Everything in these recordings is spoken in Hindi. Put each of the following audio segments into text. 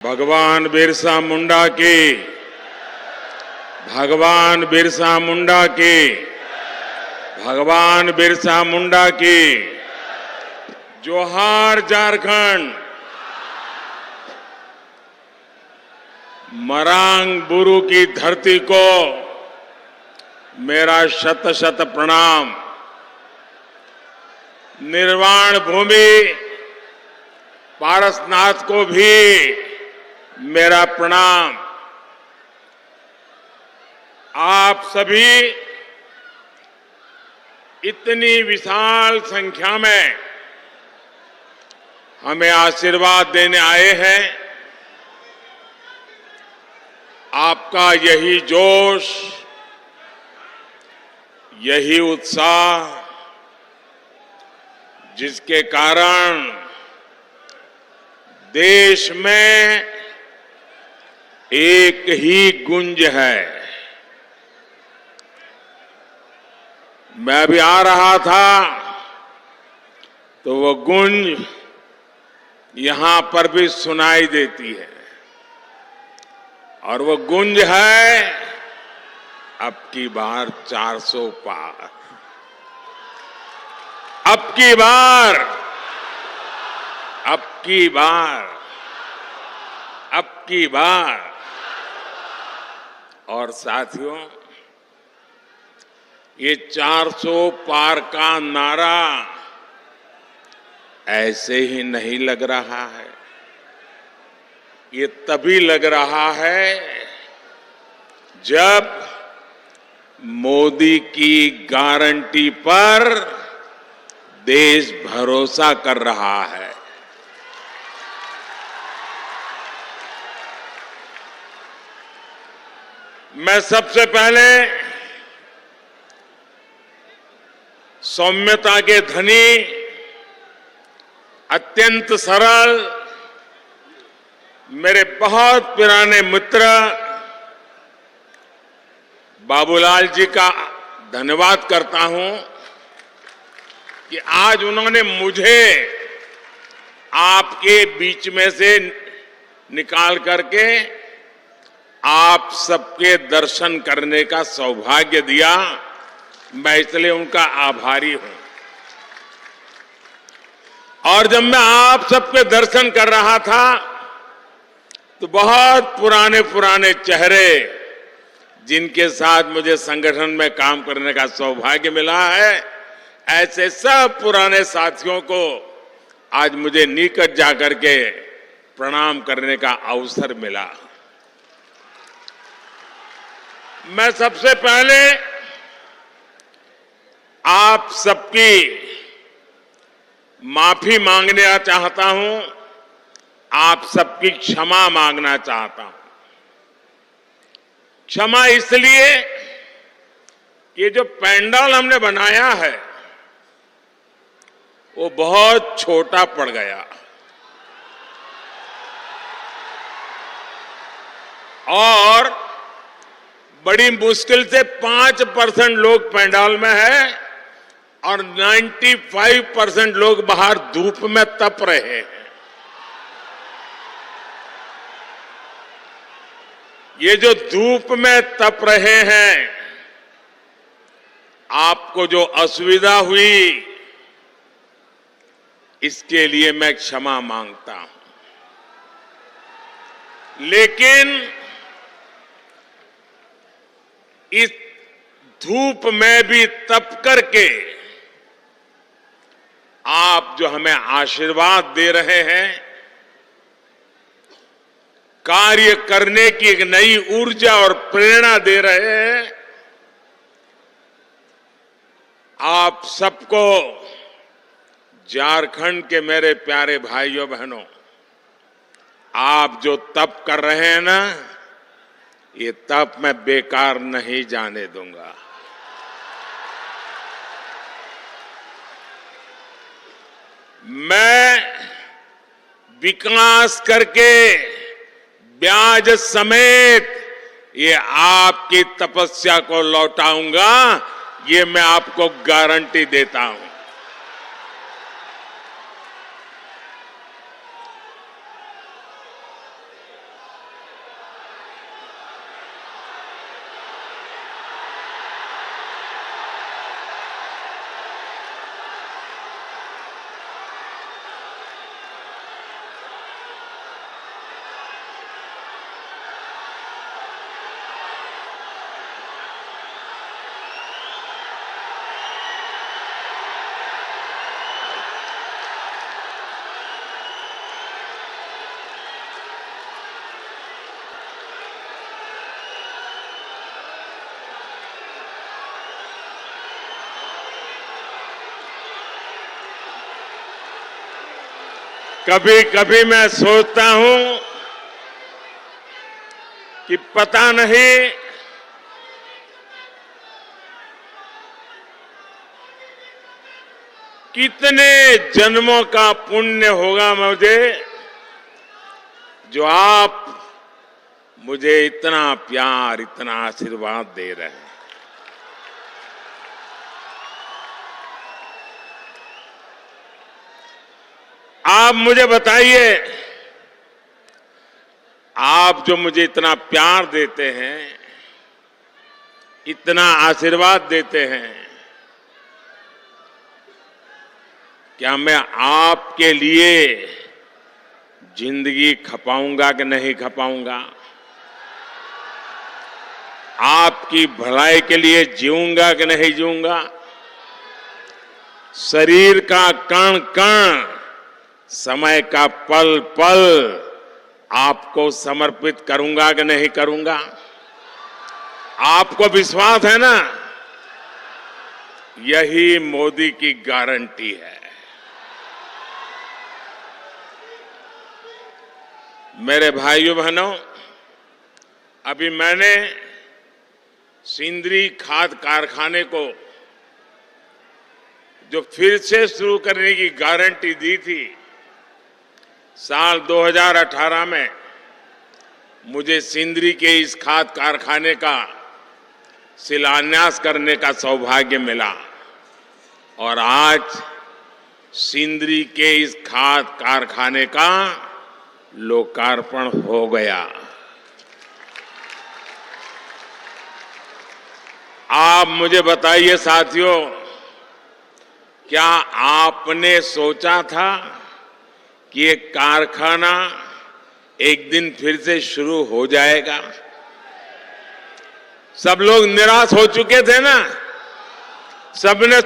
भगवान बिरसा मुंडा की, भगवान बिरसा मुंडा की, भगवान बिरसा मुंडा की। जोहार झारखंड। मरांग बुरु की धरती को मेरा शत शत प्रणाम। निर्वाण भूमि पारसनाथ को भी मेरा प्रणाम। आप सभी इतनी विशाल संख्या में हमें आशीर्वाद देने आए हैं। आपका यही जोश, यही उत्साह, जिसके कारण देश में एक ही गुंज है। मैं अभी आ रहा था तो वो गुंज यहां पर भी सुनाई देती है, और वो गुंज है अब की बार 400 पार। अब की बार, अब की बार, अब की बार। और साथियों, ये 400 पार का नारा ऐसे ही नहीं लग रहा है। ये तभी लग रहा है जब मोदी की गारंटी पर देश भरोसा कर रहा है। मैं सबसे पहले सौम्यता के धनी, अत्यंत सरल, मेरे बहुत पुराने मित्र बाबूलाल जी का धन्यवाद करता हूं कि आज उन्होंने मुझे आपके बीच में से निकाल करके आप सबके दर्शन करने का सौभाग्य दिया। मैं इसलिए उनका आभारी हूं। और जब मैं आप सबके दर्शन कर रहा था तो बहुत पुराने पुराने चेहरे, जिनके साथ मुझे संगठन में काम करने का सौभाग्य मिला है, ऐसे सब पुराने साथियों को आज मुझे निकट जाकर के प्रणाम करने का अवसर मिला। मैं सबसे पहले आप सबकी माफी मांगना चाहता हूं, आप सबकी क्षमा मांगना चाहता हूं। क्षमा इसलिए कि जो पंडाल हमने बनाया है वो बहुत छोटा पड़ गया, और बड़ी मुश्किल से 5% लोग पंडाल में है और 95% लोग बाहर धूप में तप रहे हैं। ये जो धूप में तप रहे हैं, आपको जो असुविधा हुई, इसके लिए मैं क्षमा मांगता हूं। लेकिन इस धूप में भी तप करके आप जो हमें आशीर्वाद दे रहे हैं, कार्य करने की एक नई ऊर्जा और प्रेरणा दे रहे हैं, आप सबको, झारखंड के मेरे प्यारे भाइयों बहनों, आप जो तप कर रहे हैं ना, ये तप मैं बेकार नहीं जाने दूंगा। मैं विकास करके ब्याज समेत ये आपकी तपस्या को लौटाऊंगा, ये मैं आपको गारंटी देता हूं। कभी कभी मैं सोचता हूं कि पता नहीं कितने जन्मों का पुण्य होगा मुझे जो आप मुझे इतना प्यार, इतना आशीर्वाद दे रहे हैं। आप मुझे बताइए, आप जो मुझे इतना प्यार देते हैं, इतना आशीर्वाद देते हैं, क्या मैं आपके लिए जिंदगी खपाऊंगा कि नहीं खपाऊंगा? आपकी भलाई के लिए जीऊंगा कि नहीं जीऊंगा? शरीर का कण कण, समय का पल पल आपको समर्पित करूंगा कि नहीं करूंगा? आपको विश्वास है ना? यही मोदी की गारंटी है। मेरे भाइयों बहनों, अभी मैंने सिंदरी खाद कारखाने को जो फिर से शुरू करने की गारंटी दी थी, साल 2018 में मुझे सिंदरी के इस खाद कारखाने का शिलान्यास करने का सौभाग्य मिला और आज सिंदरी के इस खाद कारखाने का लोकार्पण हो गया। आप मुझे बताइए साथियों, क्या आपने सोचा था कि ये कारखाना एक दिन फिर से शुरू हो जाएगा? सब लोग निराश हो चुके थे ना, सबने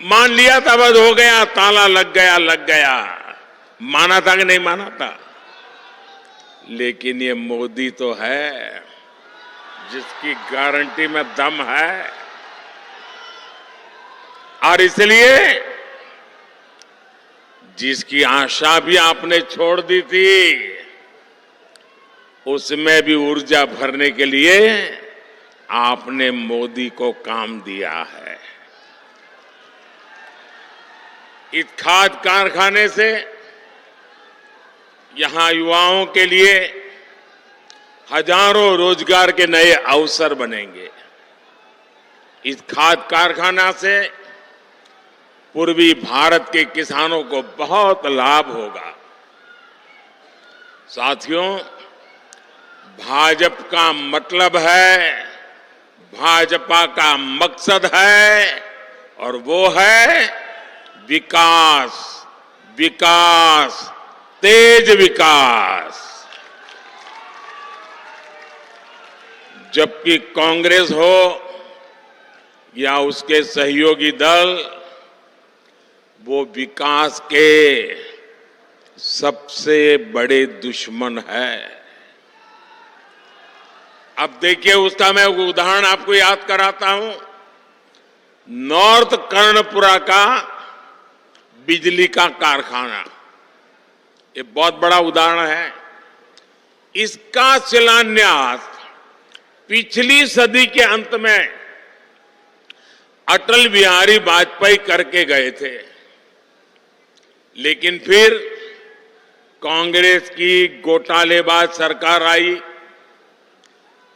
मान लिया था बस हो गया, ताला लग गया। माना था कि नहीं माना था? लेकिन ये मोदी तो है जिसकी गारंटी में दम है, और इसलिए जिसकी आशा भी आपने छोड़ दी थी, उसमें भी ऊर्जा भरने के लिए आपने मोदी को काम दिया है। इस खाद कारखाने से यहां युवाओं के लिए हजारों रोजगार के नए अवसर बनेंगे। इस खाद कारखाना से पूर्वी भारत के किसानों को बहुत लाभ होगा। साथियों, भाजपा का मतलब है, भाजपा का मकसद है, और वो है विकास, विकास, तेज विकास। जबकि कांग्रेस हो या उसके सहयोगी दल, वो विकास के सबसे बड़े दुश्मन है। अब देखिए, उसका मैं उदाहरण आपको याद कराता हूं। नॉर्थ कर्णपुरा का बिजली का कारखाना, ये बहुत बड़ा उदाहरण है। इसका शिलान्यास पिछली सदी के अंत में अटल बिहारी वाजपेयी करके गए थे, लेकिन फिर कांग्रेस की घोटालेबाज सरकार आई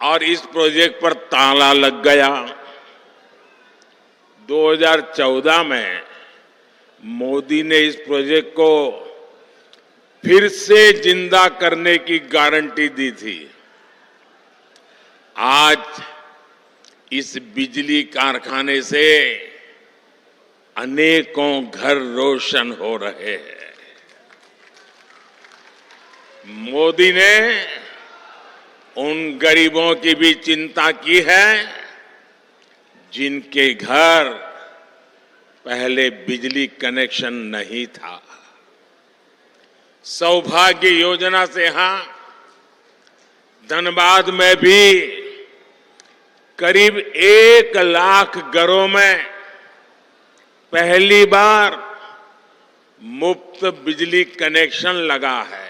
और इस प्रोजेक्ट पर ताला लग गया। 2014 में मोदी ने इस प्रोजेक्ट को फिर से जिंदा करने की गारंटी दी थी। आज इस बिजली कारखाने से अनेकों घर रोशन हो रहे हैं। मोदी ने उन गरीबों की भी चिंता की है जिनके घर पहले बिजली कनेक्शन नहीं था। सौभाग्य योजना से यहां धनबाद में भी करीब 1 लाख घरों में पहली बार मुफ्त बिजली कनेक्शन लगा है।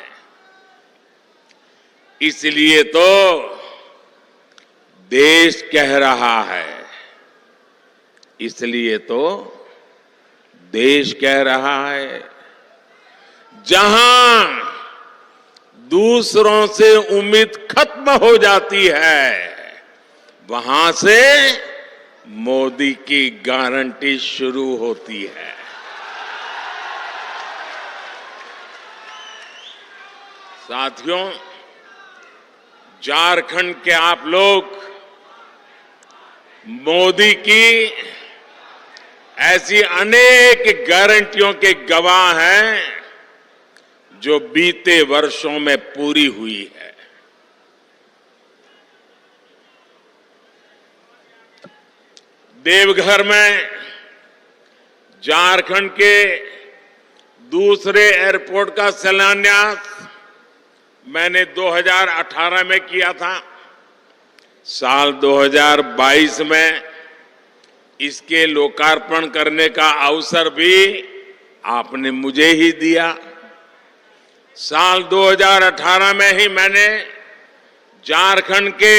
इसलिए तो देश कह रहा है, इसलिए तो देश कह रहा है, जहां दूसरों से उम्मीद खत्म हो जाती है, वहां से मोदी की गारंटी शुरू होती है। साथियों, झारखंड के आप लोग मोदी की ऐसी अनेक गारंटियों के गवाह हैं जो बीते वर्षों में पूरी हुई है। देवघर में झारखंड के दूसरे एयरपोर्ट का शिलान्यास मैंने 2018 में किया था। साल 2022 में इसके लोकार्पण करने का अवसर भी आपने मुझे ही दिया। साल 2018 में ही मैंने झारखंड के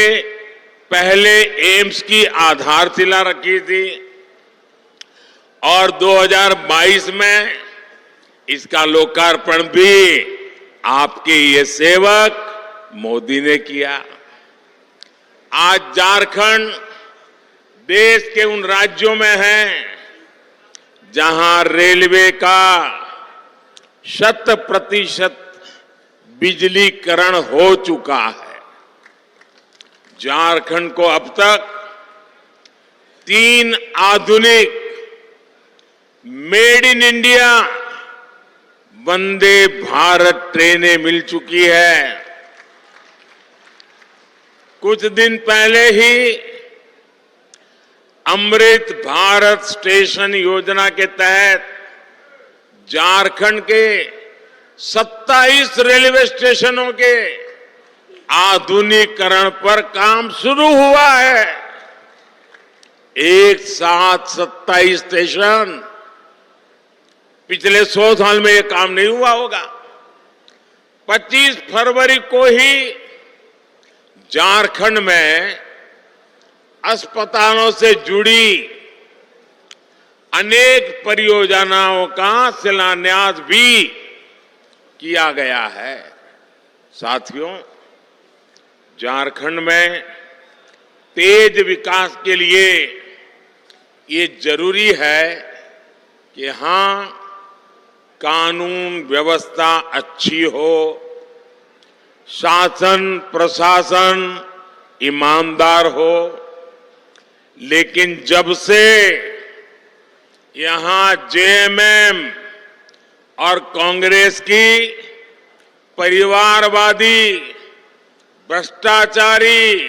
पहले एम्स की आधारशिला रखी थी और 2022 में इसका लोकार्पण भी आपके ये सेवक मोदी ने किया। आज झारखंड देश के उन राज्यों में है जहां रेलवे का 100% बिजलीकरण हो चुका है। झारखंड को अब तक 3 आधुनिक made in India Vande Bharat ट्रेनें मिल चुकी है। कुछ दिन पहले ही अमृत भारत स्टेशन योजना के तहत झारखंड के 27 रेलवे स्टेशनों के आधुनिकीकरण पर काम शुरू हुआ है। एक साथ 27 स्टेशन, पिछले 100 साल में यह काम नहीं हुआ होगा। 25 फरवरी को ही झारखंड में अस्पतालों से जुड़ी अनेक परियोजनाओं का शिलान्यास भी किया गया है। साथियों, झारखंड में तेज विकास के लिए ये जरूरी है कि हां, कानून व्यवस्था अच्छी हो, शासन प्रशासन ईमानदार हो। लेकिन जब से यहां जेएमएम और कांग्रेस की परिवारवादी, भ्रष्टाचारी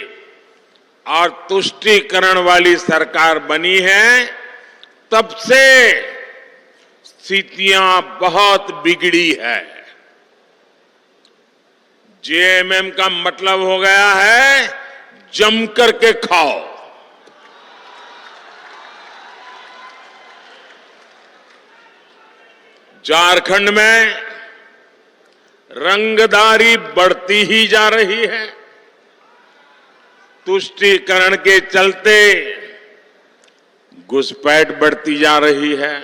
और तुष्टीकरण वाली सरकार बनी है, तब से स्थितियां बहुत बिगड़ी है। जेएमएम का मतलब हो गया है जम करके खाओ। झारखंड में रंगदारी बढ़ती ही जा रही है। तुष्टीकरण के चलते घुसपैठ बढ़ती जा रही है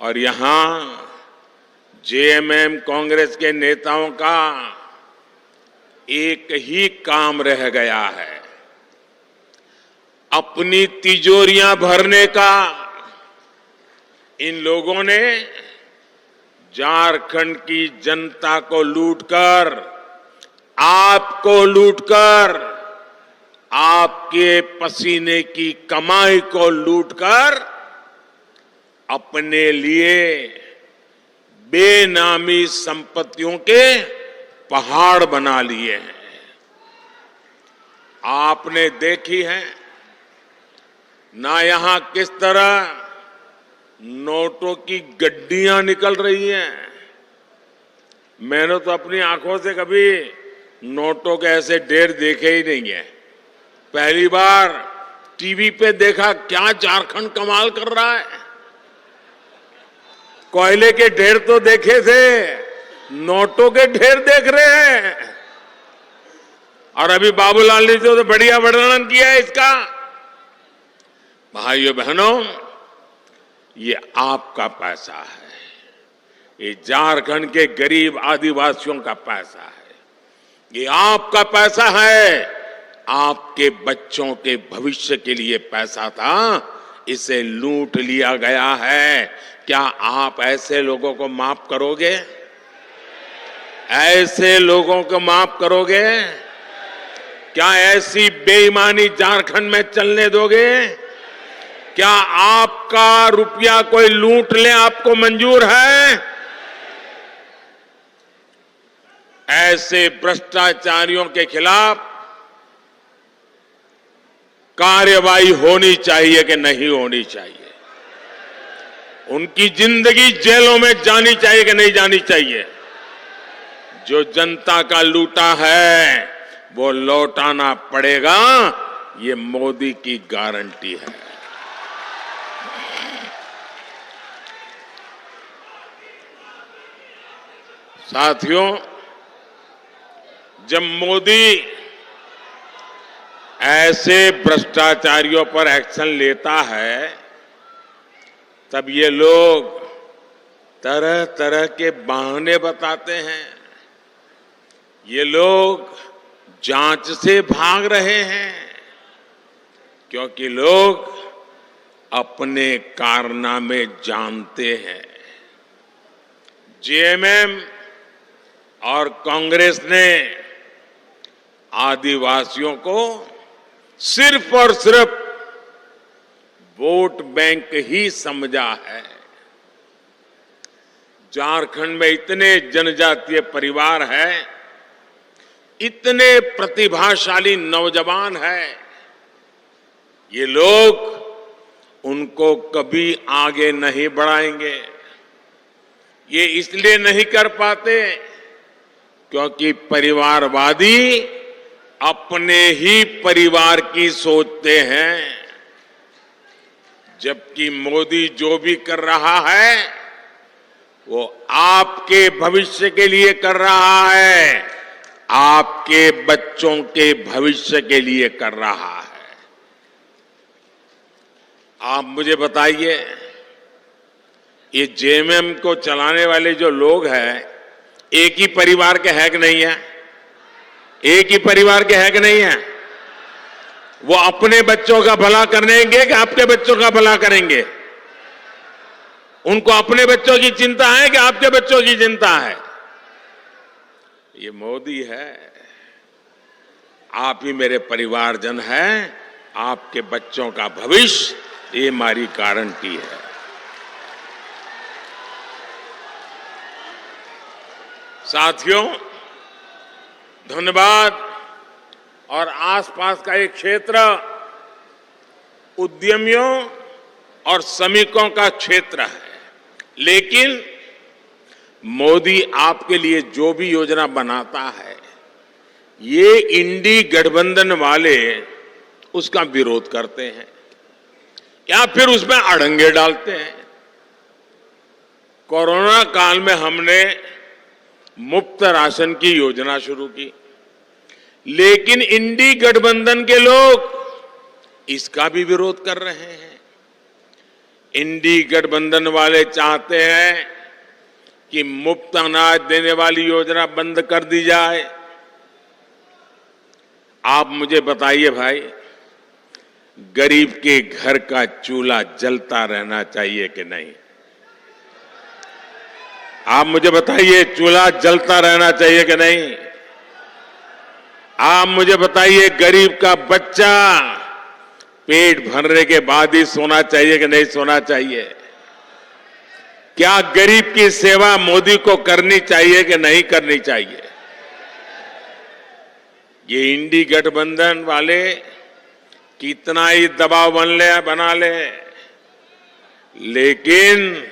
और यहां जेएमएम कांग्रेस के नेताओं का एक ही काम रह गया है, अपनी तिजोरियां भरने का। इन लोगों ने झारखंड की जनता को लूटकर, आपको लूटकर, आपके पसीने की कमाई को लूटकर अपने लिए बेनामी संपत्तियों के पहाड़ बना लिए हैं। आपने देखी है ना यहां किस तरह नोटों की गड्डियां निकल रही हैं। मैंने तो अपनी आंखों से कभी नोटों के ऐसे ढेर देखे ही नहीं है। पहली बार टीवी पे देखा। क्या झारखंड कमाल कर रहा है। कोयले के ढेर तो देखे थे, नोटों के ढेर देख रहे हैं। और अभी बाबूलाल ने जो तो बढ़िया वर्णन किया है इसका। भाइयों बहनों, ये आपका पैसा है, ये झारखंड के गरीब आदिवासियों का पैसा है, ये आपका पैसा है। आपके बच्चों के भविष्य के लिए पैसा था, इसे लूट लिया गया है। क्या आप ऐसे लोगों को माफ करोगे? ऐसे लोगों को माफ करोगे? क्या ऐसी बेईमानी झारखंड में चलने दोगे? क्या आपका रुपया कोई लूट ले आपको मंजूर है? ऐसे भ्रष्टाचारियों के खिलाफ कार्रवाई होनी चाहिए कि नहीं होनी चाहिए? उनकी जिंदगी जेलों में जानी चाहिए कि नहीं जानी चाहिए? जो जनता का लूटा है वो लौटाना पड़ेगा, ये मोदी की गारंटी है। साथियों, जब मोदी ऐसे भ्रष्टाचारियों पर एक्शन लेता है, तब ये लोग तरह तरह के बहाने बताते हैं। ये लोग जांच से भाग रहे हैं, क्योंकि लोग अपने कारनामे जानते हैं। जेएमएम और कांग्रेस ने आदिवासियों को सिर्फ और सिर्फ वोट बैंक ही समझा है। झारखंड में इतने जनजातीय परिवार हैं, इतने प्रतिभाशाली नौजवान हैं, ये लोग उनको कभी आगे नहीं बढ़ाएंगे। ये इसलिए नहीं कर पाते क्योंकि परिवारवादी अपने ही परिवार की सोचते हैं, जबकि मोदी जो भी कर रहा है वो आपके भविष्य के लिए कर रहा है, आपके बच्चों के भविष्य के लिए कर रहा है। आप मुझे बताइए, ये जेएमएम को चलाने वाले जो लोग हैं, एक ही परिवार के है कि नहीं है? एक ही परिवार के है कि नहीं है? वो अपने बच्चों का भला करेंगे कि आपके बच्चों का भला करेंगे? उनको अपने बच्चों की चिंता है कि आपके बच्चों की चिंता है? ये मोदी है। आप ही मेरे परिवारजन हैं, आपके बच्चों का भविष्य, ये हमारी गारंटी है। साथियों, धनबाद और आसपास का एक क्षेत्र उद्यमियों और श्रमिकों का क्षेत्र है, लेकिन मोदी आपके लिए जो भी योजना बनाता है, ये इंडी गठबंधन वाले उसका विरोध करते हैं या फिर उसमें अड़ंगे डालते हैं। कोरोना काल में हमने मुफ्त राशन की योजना शुरू की, लेकिन इंडी गठबंधन के लोग इसका भी विरोध कर रहे हैं। इंडी गठबंधन वाले चाहते हैं कि मुफ्त अनाज देने वाली योजना बंद कर दी जाए। आप मुझे बताइए भाई, गरीब के घर का चूल्हा जलता रहना चाहिए कि नहीं? आप मुझे बताइए, चूल्हा जलता रहना चाहिए कि नहीं? आप मुझे बताइए, गरीब का बच्चा पेट भरने के बाद ही सोना चाहिए कि नहीं सोना चाहिए? क्या गरीब की सेवा मोदी को करनी चाहिए कि नहीं करनी चाहिए? ये इंडी गठबंधन वाले कितना ही दबाव बना ले, लेकिन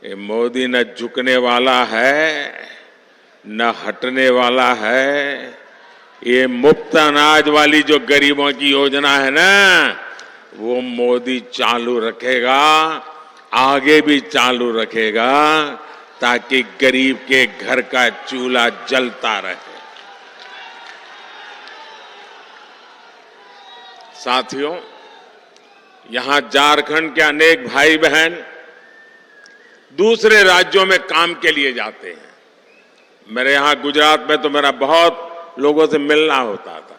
ये मोदी न झुकने वाला है न हटने वाला है। ये मुफ्त अनाज वाली जो गरीबों की योजना है ना, वो मोदी चालू रखेगा। आगे भी चालू रखेगा ताकि गरीब के घर का चूल्हा जलता रहे। साथियों, यहां झारखंड के अनेक भाई बहन दूसरे राज्यों में काम के लिए जाते हैं। मेरे यहां गुजरात में तो मेरा बहुत लोगों से मिलना होता था।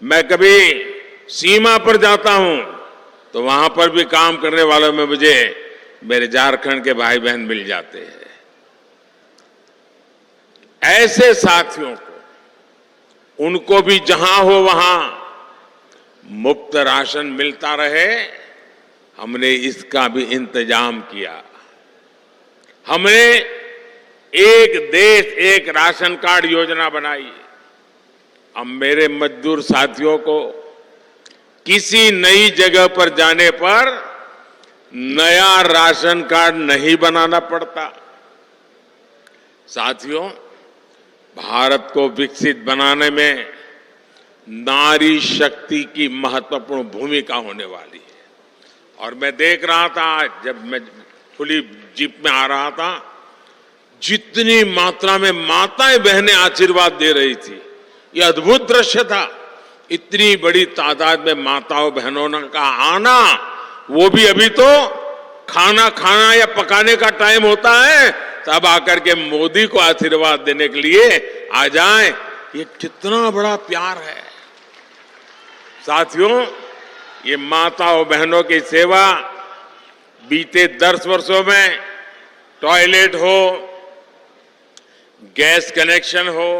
मैं कभी सीमा पर जाता हूं तो वहां पर भी काम करने वालों में मुझे मेरे झारखंड के भाई बहन मिल जाते हैं। ऐसे साथियों को, उनको भी जहां हो वहां मुफ्त राशन मिलता रहे, हमने इसका भी इंतजाम किया। हमने एक देश एक राशन कार्ड योजना बनाई। अब मेरे मजदूर साथियों को किसी नई जगह पर जाने पर नया राशन कार्ड नहीं बनाना पड़ता। साथियों, भारत को विकसित बनाने में नारी शक्ति की महत्वपूर्ण भूमिका होने वाली है। और मैं देख रहा था, जब मैं खुली जीप में आ रहा था, जितनी मात्रा में माताएं बहनें आशीर्वाद दे रही थी, यह अद्भुत दृश्य था। इतनी बड़ी तादाद में माताओं बहनों का आना, वो भी अभी तो खाना खाना या पकाने का टाइम होता है, तब आकर के मोदी को आशीर्वाद देने के लिए आ जाएं। ये कितना बड़ा प्यार है। साथियों, ये माताओं बहनों की सेवा बीते 10 वर्षों में टॉयलेट हो, गैस कनेक्शन हो,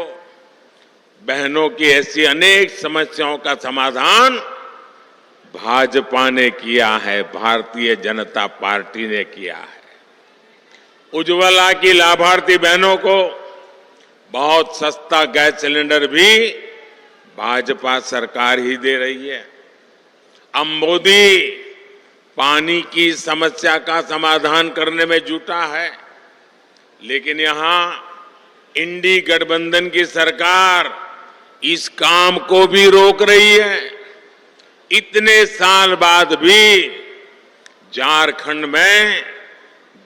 बहनों की ऐसी अनेक समस्याओं का समाधान भाजपा ने किया है, भारतीय जनता पार्टी ने किया है। उज्ज्वला की लाभार्थी बहनों को बहुत सस्ता गैस सिलेंडर भी भाजपा सरकार ही दे रही है। अब मोदी पानी की समस्या का समाधान करने में जुटा है, लेकिन यहां इंडी गठबंधन की सरकार इस काम को भी रोक रही है। इतने साल बाद भी झारखंड में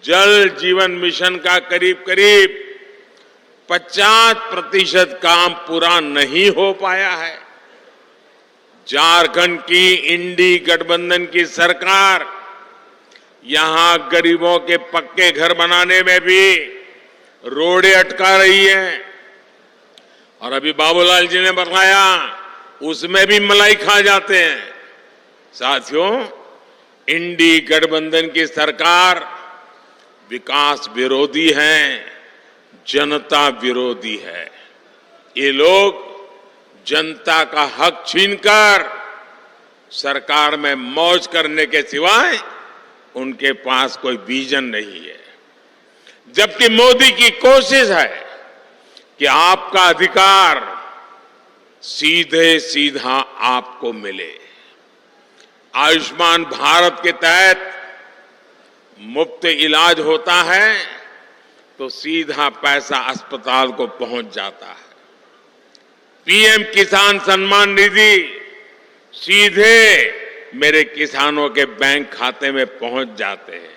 जल जीवन मिशन का करीब करीब 50% काम पूरा नहीं हो पाया है। झारखंड की इंडी गठबंधन की सरकार यहां गरीबों के पक्के घर बनाने में भी रोड़े अटका रही है। और अभी बाबूलाल जी ने बताया, उसमें भी मलाई खा जाते हैं। साथियों, इंडी गठबंधन की सरकार विकास विरोधी है, जनता विरोधी है। ये लोग जनता का हक छीनकर सरकार में मौज करने के सिवाय उनके पास कोई विजन नहीं है। जबकि मोदी की कोशिश है कि आपका अधिकार सीधे सीधा आपको मिले। आयुष्मान भारत के तहत मुफ्त इलाज होता है तो सीधा पैसा अस्पताल को पहुंच जाता है। पीएम किसान सम्मान निधि सीधे मेरे किसानों के बैंक खाते में पहुंच जाते हैं।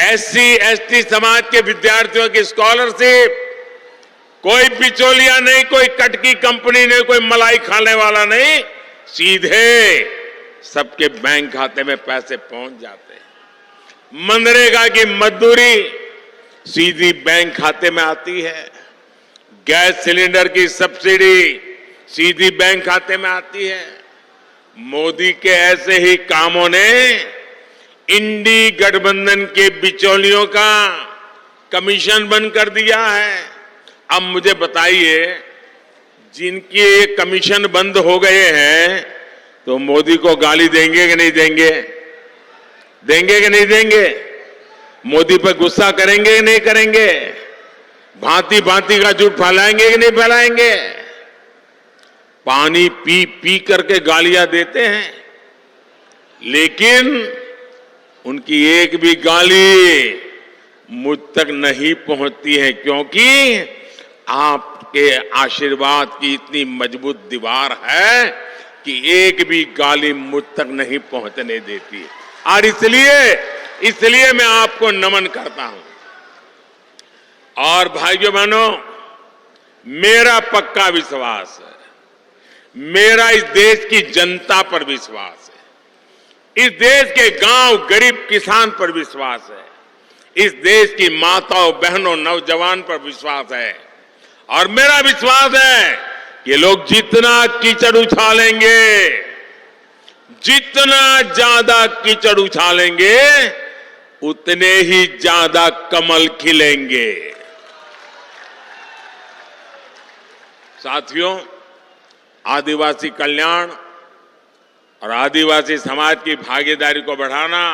एससी एसटी समाज के विद्यार्थियों की स्कॉलरशिप, कोई बिचौलिया नहीं, कोई कटकी कंपनी नहीं, कोई मलाई खाने वाला नहीं, सीधे सबके बैंक खाते में पैसे पहुंच जाते हैं। मनरेगा की मजदूरी सीधी बैंक खाते में आती है। गैस सिलेंडर की सब्सिडी सीधी बैंक खाते में आती है। मोदी के ऐसे ही कामों ने इंडी गठबंधन के बिचौलियों का कमीशन बंद कर दिया है। अब मुझे बताइए, जिनके कमीशन बंद हो गए हैं तो मोदी को गाली देंगे कि नहीं देंगे? देंगे कि नहीं देंगे? मोदी पर गुस्सा करेंगे कि नहीं करेंगे? भांति भांति का झूठ फैलाएंगे कि नहीं फैलाएंगे? पानी पी पी करके गालियां देते हैं, लेकिन उनकी एक भी गाली मुझ तक नहीं पहुंचती है, क्योंकि आपके आशीर्वाद की इतनी मजबूत दीवार है कि एक भी गाली मुझ तक नहीं पहुंचने देती। और इसलिए मैं आपको नमन करता हूं। और भाइयों बहनों, मेरा पक्का विश्वास है, मेरा इस देश की जनता पर विश्वास है, इस देश के गांव गरीब किसान पर विश्वास है, इस देश की माताओं बहनों नौजवान पर विश्वास है। और मेरा विश्वास है कि लोग जितना कीचड़ उछालेंगे, जितना ज्यादा कीचड़ उछालेंगे, उतने ही ज्यादा कमल खिलेंगे। साथियों, आदिवासी कल्याण और आदिवासी समाज की भागीदारी को बढ़ाना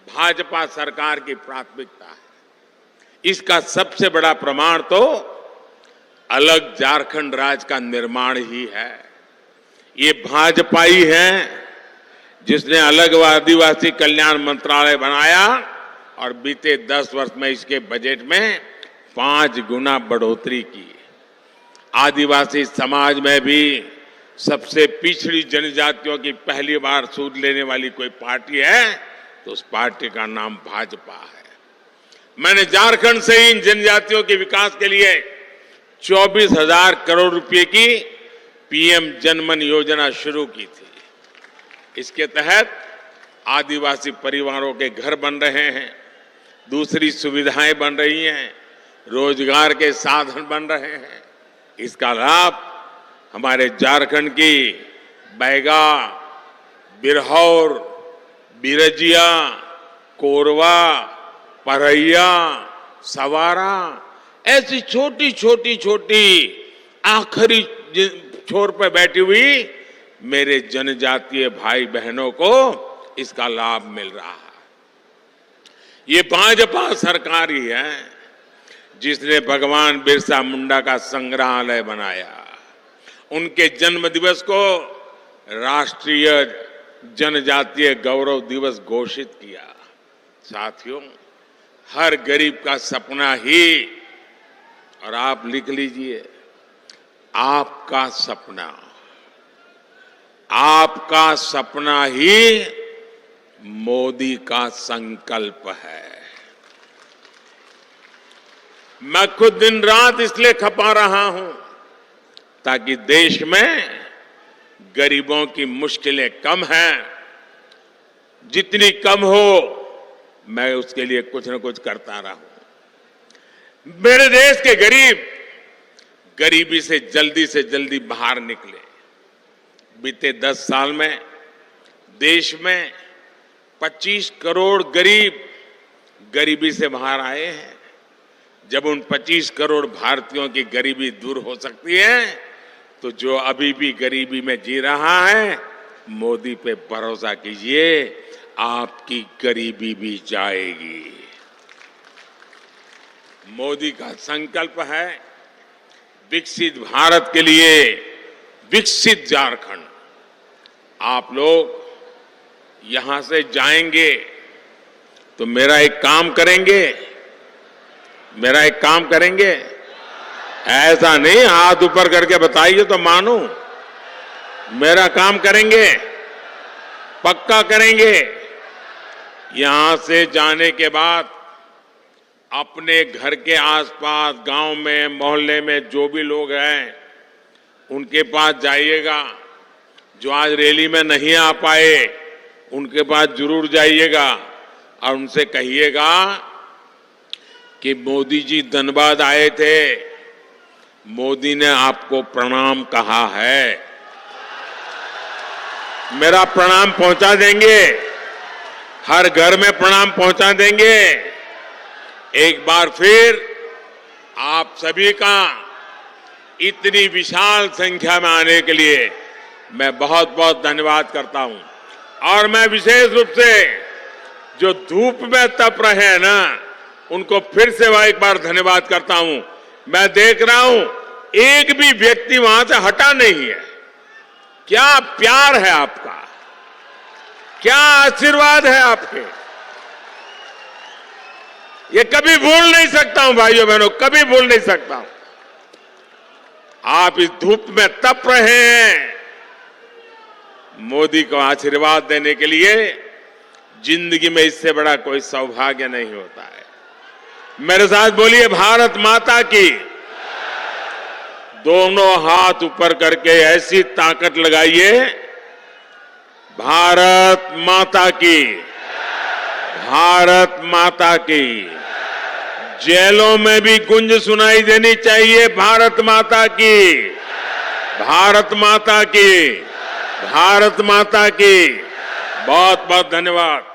भाजपा सरकार की प्राथमिकता है। इसका सबसे बड़ा प्रमाण तो अलग झारखंड राज्य का निर्माण ही है। ये भाजपा ही है जिसने अलग आदिवासी कल्याण मंत्रालय बनाया और बीते 10 वर्ष में इसके बजट में 5 गुना बढ़ोतरी की। आदिवासी समाज में भी सबसे पिछड़ी जनजातियों की पहली बार सूद लेने वाली कोई पार्टी है तो उस पार्टी का नाम भाजपा है। मैंने झारखंड से इन जनजातियों के विकास के लिए 24,000 करोड़ रुपए की पीएम जनमन योजना शुरू की थी। इसके तहत आदिवासी परिवारों के घर बन रहे हैं, दूसरी सुविधाएं बन रही हैं, रोजगार के साधन बन रहे हैं। इसका लाभ हमारे झारखंड की बैगा, बिरहौर, बिरजिया, कोरवा, परैया, सवारा ऐसी छोटी आखिरी छोर पर बैठी हुई मेरे जनजातीय भाई बहनों को इसका लाभ मिल रहा है। ये भाजपा सरकार ही है जिसने भगवान बिरसा मुंडा का संग्रहालय बनाया, उनके जन्म दिवस को राष्ट्रीय जनजातीय गौरव दिवस घोषित किया। साथियों, हर गरीब का सपना ही, और आप लिख लीजिए, आपका सपना ही मोदी का संकल्प है। मैं खुद दिन रात इसलिए खपा रहा हूं ताकि देश में गरीबों की मुश्किलें कम हैं, जितनी कम हो मैं उसके लिए कुछ न कुछ करता रहूं। मेरे देश के गरीब गरीबी से जल्दी बाहर निकले। बीते 10 साल में देश में 25 करोड़ गरीब गरीबी से बाहर आए हैं। जब उन 25 करोड़ भारतीयों की गरीबी दूर हो सकती है तो जो अभी भी गरीबी में जी रहा है, मोदी पे भरोसा कीजिए, आपकी गरीबी भी जाएगी। मोदी का संकल्प है विकसित भारत के लिए विकसित झारखंड। आप लोग यहां से जाएंगे तो मेरा एक काम करेंगे, ऐसा नहीं हाथ ऊपर करके बताइए तो मानूं। मेरा काम करेंगे, पक्का करेंगे। यहां से जाने के बाद अपने घर के आसपास, गांव में, मोहल्ले में जो भी लोग हैं उनके पास जाइएगा। जो आज रैली में नहीं आ पाए उनके पास जरूर जाइएगा और उनसे कहिएगा कि मोदी जी धनबाद आए थे, मोदी ने आपको प्रणाम कहा है। मेरा प्रणाम पहुंचा देंगे, हर घर में प्रणाम पहुंचा देंगे। एक बार फिर आप सभी का इतनी विशाल संख्या में आने के लिए मैं बहुत बहुत धन्यवाद करता हूं। और मैं विशेष रूप से जो धूप में तप रहे हैं ना, उनको फिर से एक बार धन्यवाद करता हूं। मैं देख रहा हूं एक भी व्यक्ति वहां से हटा नहीं है। क्या प्यार है आपका, क्या आशीर्वाद है आपके, ये कभी भूल नहीं सकता हूं भाइयों बहनों, कभी भूल नहीं सकता हूं। आप इस धूप में तप रहे हैं मोदी को आशीर्वाद देने के लिए। जिंदगी में इससे बड़ा कोई सौभाग्य नहीं होता है। मेरे साथ बोलिए भारत माता की। दोनों हाथ ऊपर करके ऐसी ताकत लगाइए, भारत माता की, भारत माता की। जेलों में भी गूंज सुनाई देनी चाहिए, भारत माता की, भारत माता की, भारत माता की। बहुत बहुत धन्यवाद।